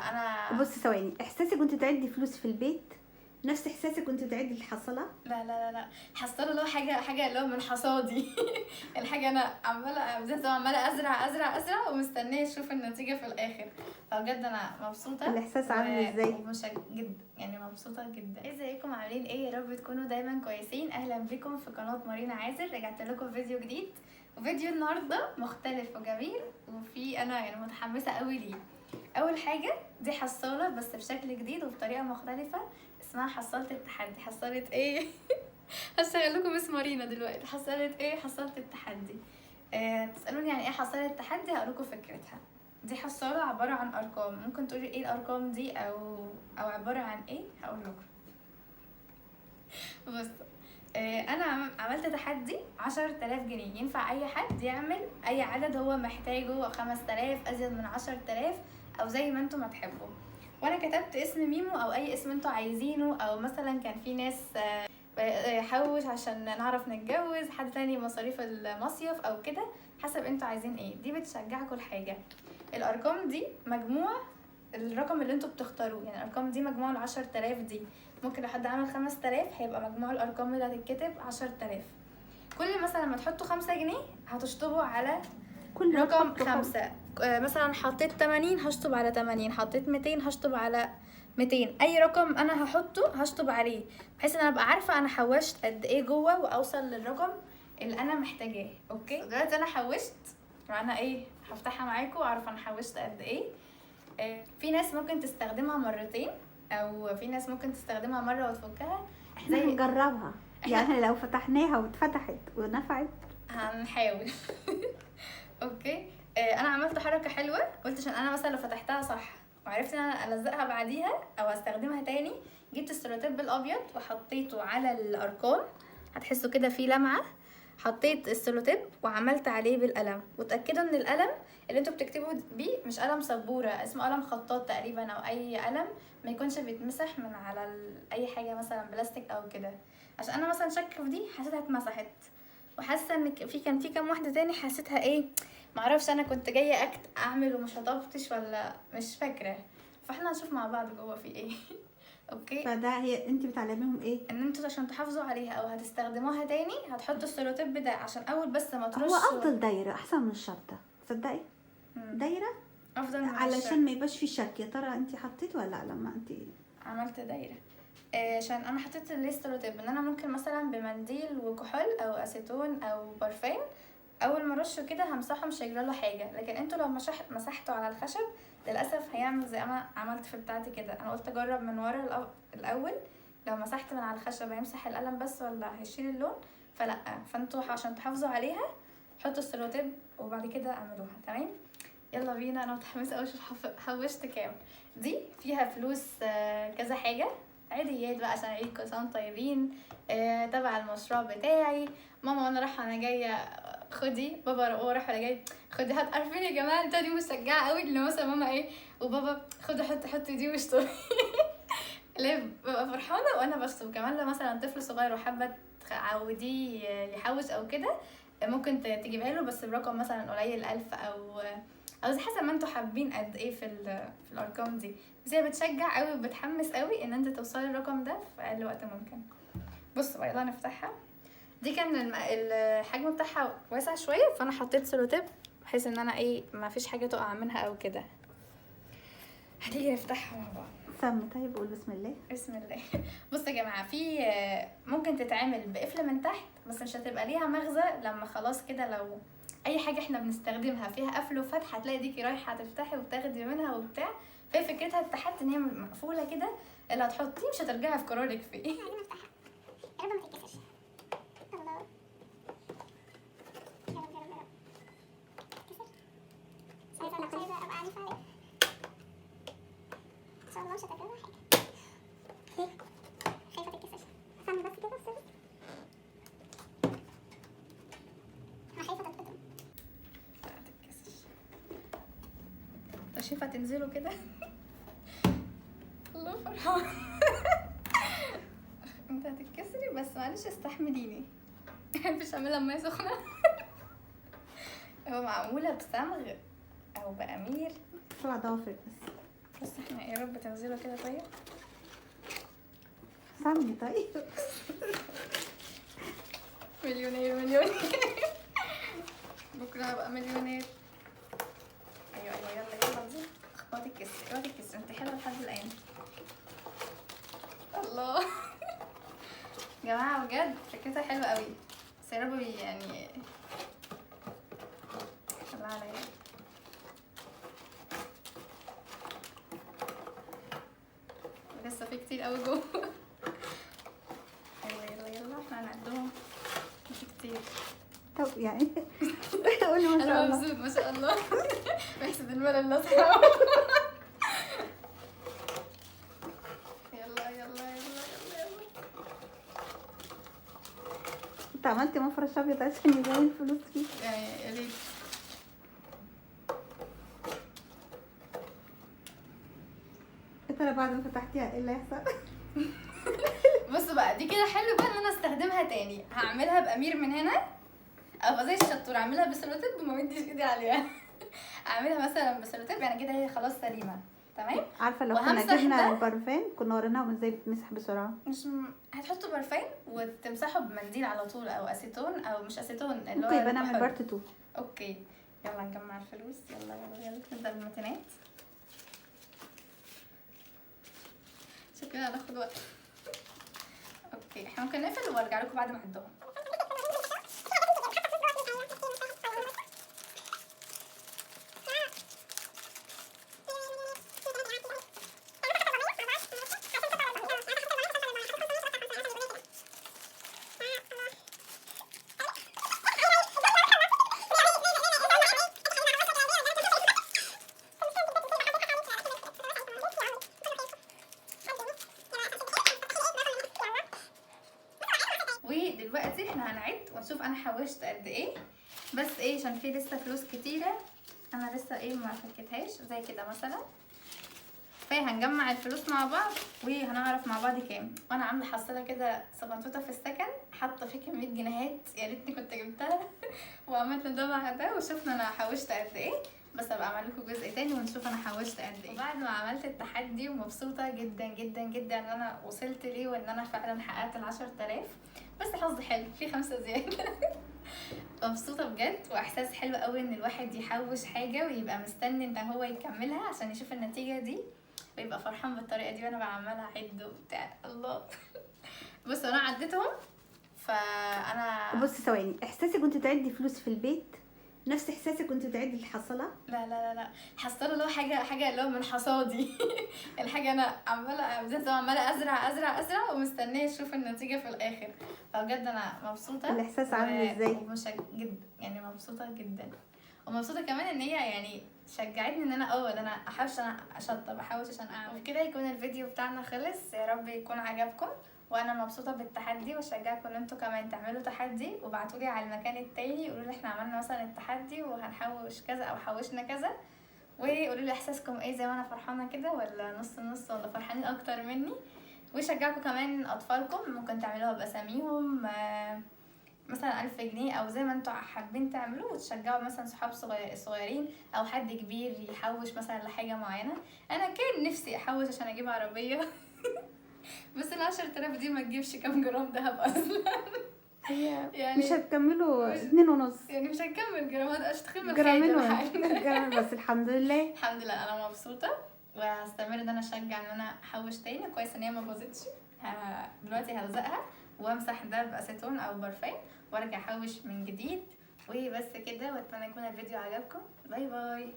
انا بصي ثواني، احساسك وانت بتعدي فلوس في البيت نفس احساسك وانت بتعدي الحصاله؟ لا حصاله اللي هو حاجه اللي هو من حصادي. الحاجه انا عماله ازرع ومستنيه اشوف النتيجه في الاخر. فبجد انا مبسوطه. الاحساس عامل ازاي؟ جدا يعني مبسوطه جدا. ازيكم عاملين ايه؟ يا رب تكونوا دايما كويسين. اهلا بكم في قناه مارينا عازر. رجعت لكم فيديو جديد، وفيديو النهارده مختلف وجميل، وفي انا يعني متحمسه قوي ليه. اول حاجه دي حصاله بس بشكل جديد وبطريقه مختلفه، اسمها حصاله التحدي. حصاله ايه؟ هشتغل لكم اسم مارينا دلوقتي. حصاله ايه؟ حصاله التحدي. تسالوني يعني ايه حصاله التحدي؟ هقول لكم فكرتها. دي حصاله عباره عن ارقام. ممكن تقولي ايه الارقام دي او عباره عن ايه؟ هقول لكم. بص، انا عملت تحدي 10,000 جنيه. ينفع اي حد يعمل اي عدد هو محتاجه، 5,000 ازيد من 10,000 او زي ما انتم ما تحبوا. وانا كتبت اسم ميمو او اي اسم انتوا عايزينه، او مثلا كان في ناس حوش عشان نعرف نتجوز، حد تاني مصاريف المصيف او كده، حسب انتوا عايزين ايه. دي بتشجعكم الحاجه. الارقام دي مجموع الرقم اللي انتوا بتختاروه، يعني الارقام دي مجموع ال10,000 دي. ممكن لو حد عمل 5,000 هيبقى مجموع الارقام اللي هتتكتب 10,000. كل مثلا ما تحطوا 5 جنيه هتشطبوا على كل رقم 5. مثلا حطيت 80 هشطب على 80، حطيت 200 هشطب على 200. اي رقم انا هحطه هشطب عليه، بحيث ان انا ابقى عارفه انا حوشت قد ايه جوه واوصل للرقم اللي انا محتاجاه. اوكي، دلوقتي انا حوشت، وانا ايه هفتحها معاكم واعرف انا حوشت قد ايه. في ناس ممكن تستخدمها مرتين، او في ناس ممكن تستخدمها مره وتفكها. احنا هنجربها يعني لو فتحناها واتفتحت ونفعت هنحاول. اوكي. انا عملت حركه حلوه، قلت عشان انا مثلا لو فتحتها صح وعرفت ان انا الزقها بعديها او استخدمها تاني، جبت السلوتيب الابيض وحطيته على الارقام، هتحسوا كده في لمعه. حطيت السلوتيب وعملت عليه بالقلم، وتاكدوا ان القلم اللي انتوا بتكتبوا بيه مش قلم سبوره، اسمه قلم خطاط تقريبا، او اي قلم ما يكونش بيتمسح من على اي حاجه مثلا بلاستيك او كده. عشان انا مثلا شاكه في دي حسيتها اتمسحت، وحاسه ان كان في كام واحده تاني حسيتها ايه، معرفش انا كنت جايه اعمل ومش هطفتش ولا مش فاكره. فاحنا هنشوف مع بعض جوه في ايه. اوكي. فده هي انت بتعلميهم ايه؟ ان انتوا عشان تحافظوا عليها او هتستخدموها تاني هتحطوا السلوتيب ده عشان اول بس ما ترش. هو افضل دايره احسن من الشرطه، تصدقي؟ دايره افضل من علشان ما يبقاش في شك. يا ترى انت حطيت ولا لا لما انت عملت دايره؟ عشان انا حطيت الستروتيب ان انا ممكن مثلا بمنديل وكحول او اسيتون او برفان اول ما ارشه كده همسحه مش هيجرى له حاجه. لكن انتوا لو مسحتوا على الخشب للاسف هيعمل زي ما عملت في بتاعتي كده. انا قلت اجرب من ورا الاول، لو مسحت من على الخشب هيمسح القلم بس ولا هيشيل اللون، فلا. فانتوا عشان تحافظوا عليها حطوا السلوتيب وبعد كده اعملوها. تمام، يلا بينا. انا متحمسه قوي اشوف حوشت كام. دي فيها فلوس كذا حاجه عيديات بقى عشان عيد كل سنه طيبين، تبع المشروع بتاعي. ماما وانا رايحه انا جايه خدي، بابا رايح ولا جاي خدي هات. عارفين يا جماعه انت دي مشجعه قوي، اللي مثلا ماما ايه وبابا خدي حطي دي واشطبي. ليه ببقى فرحانه وانا بشطب. كمان لو مثلا طفل صغير وحابه تعوديه يحوش او كده، ممكن تجيبها له بس برقم مثلا قليل 1000 او زي حسب ما انتوا حابين قد ايه في الارقام دي. بس هي بتشجع قوي وبتحمس قوي ان انت توصلي الرقم ده في اقل وقت ممكن. بصوا بقى، يلا نفتحها. دي كان الحجم بتاعها واسع شويه، فانا حطيت سلوتيب بحيث ان انا ايه ما فيش حاجه تقع منها او كده. هنيجي نفتحها مع بعض. سمي طيب قول بسم الله. بسم الله. بصوا يا جماعه، في ممكن تتعمل بقفل من تحت بس مش هتبقى ليها مغزى لما خلاص كده. لو اي حاجه احنا بنستخدمها فيها قفل وفتح هتلاقي ديكي رايحه تفتحي وتاخدي منها وبتاع. فهي فكرتها التحدي ان هي مقفوله كده، اللي هتحطيه مش هترجعي في قرارك فيه. شايفه تنزلوا كده. الله فرحان. انت هتتكسري بس معلش استحمليني. مش اعملها لما هي سخنه. هو معموله بصمغ او بامير طلع ضوافر بس احنا رب تنزلوا كده. طيب سامي طيب. مليونير بكره هبقى مليونير. ايوه يلا انزل. اخبطي الكسر انت حلوه لحد الان. الله يا جماعه بجد فكرتها حلوه قوي، بس يا رب يعني الله عليا. لسه في كتير قوي جوه. يلا احنا هنعدهم، في كتير. طب يعني قولي ما شاء انا الله. مبسوط ما شاء الله. بحسد الملل الاصحاب. يلا انت عملتي مفرش ابيض عشان يبين الفلوس فيه. يعني يا ريت. يا ترى بعد ما فتحتيها ايه اللي هيحصل؟ بصوا بقى دي كده حلو بقى ان انا استخدمها تاني. هعملها بامير من هنا، ابقى زي الشطور اعملها بسلوتيب وما مديش ايدي عليها. اعملها مثلا بسلوتيب يعني كده هي خلاص سليمه تمام. عارفه لو كنا وهمسح جبنا ده. البرفان كنا وريناهم ازاي بتمسح بسرعه. هتحطوا برفان وتمسحوا بمنديل على طول او اسيتون او مش اسيتون اللي هو ممكن يبقى نعمل الكحول. بارت 2. اوكي يلا نجمع الفلوس. يلا نبدا بالمتينات. شكلنا هناخد وقت. اوكي احنا ممكن نقفل وارجع لكم بعد ما اعدهم. ودلوقتي احنا هنعد ونشوف انا حوشت قد ايه. بس ايه عشان في لسه فلوس كتيره انا لسه ايه ما فكتهاش زي كده مثلا. فهنجمع الفلوس مع بعض وهنعرف مع بعض كام. وانا عامله حصاله كده صغنطوطه في السكن حاطه فيه كميه جنيهات يا ريتني كنت جبتها. وعملت ده مع ده وشفنا انا حوشت قد ايه. بس ابقى اعمل لكم جزء تاني ونشوف انا حوشت قد ايه. بعد ما عملت التحدي ومبسوطه جدا جدا جدا ان انا وصلت ليه وان انا فعلا حققت ال10,000. بس حظي حلو في 5 زياده. مبسوطه بجد واحساس حلو قوي ان الواحد يحوش حاجه ويبقى مستني ان هو يكملها عشان يشوف النتيجه دي ويبقى فرحان بالطريقه دي وانا بعملها اعد وبتاع. الله. بص انا عديتهم فانا بصي ثواني، احساسك وانت تعدي فلوس في البيت نفس احساسك وانت تعدي الحصاله؟ لا حصل له حاجه اللي هو من حصادي. الحاجه انا عماله ازرع ومستنيه اشوف النتيجه في الاخر. فبجد انا مبسوطه. الاحساس عامل ازاي؟ جدا يعني مبسوطه جدا. ومبسوطه كمان ان هي يعني شجعتني ان انا ده انا احاول انا اشطب احاول عشان اعمل كده. يكون الفيديو بتاعنا خلص يا رب يكون عجبكم. وانا مبسوطه بالتحدي واشجعكم ان انتوا كمان تعملوا تحدي وابعتولي على المكان التاني قولوا لي احنا عملنا مثلا التحدي وهنحوش كذا او حوشنا كذا. وقولوا لي احساسكم ايه زي ما انا فرحانه كده ولا نص نص ولا فرحانين اكتر مني. وشجعكم كمان اطفالكم ممكن تعملوها باساميهم مثلا 1000 جنيه او زي ما انتوا حابين تعملوا وتشجعوا مثلا صحاب صغيرين او حد كبير يحوش مثلا لحاجه معينه. انا كان نفسي احوش عشان اجيب عربيه. بس ال10,000 دي ما تجيبش كام جرام دهب اصلا. هي يعني مش هتكملوا 2.5 يعني مش هنكمل جرامات اشتخم جرامين الخيل ولا جرام بس. الحمد لله الحمد لله انا مبسوطه وهستمر ان انا اشجع ان انا احوش تاني. كويس ان هي ما باظتش. دلوقتي هلزقها وامسح ده باسيتون او برفان وارجع احوش من جديد. وبس كده واتمنى يكون الفيديو عجبكم. باي باي.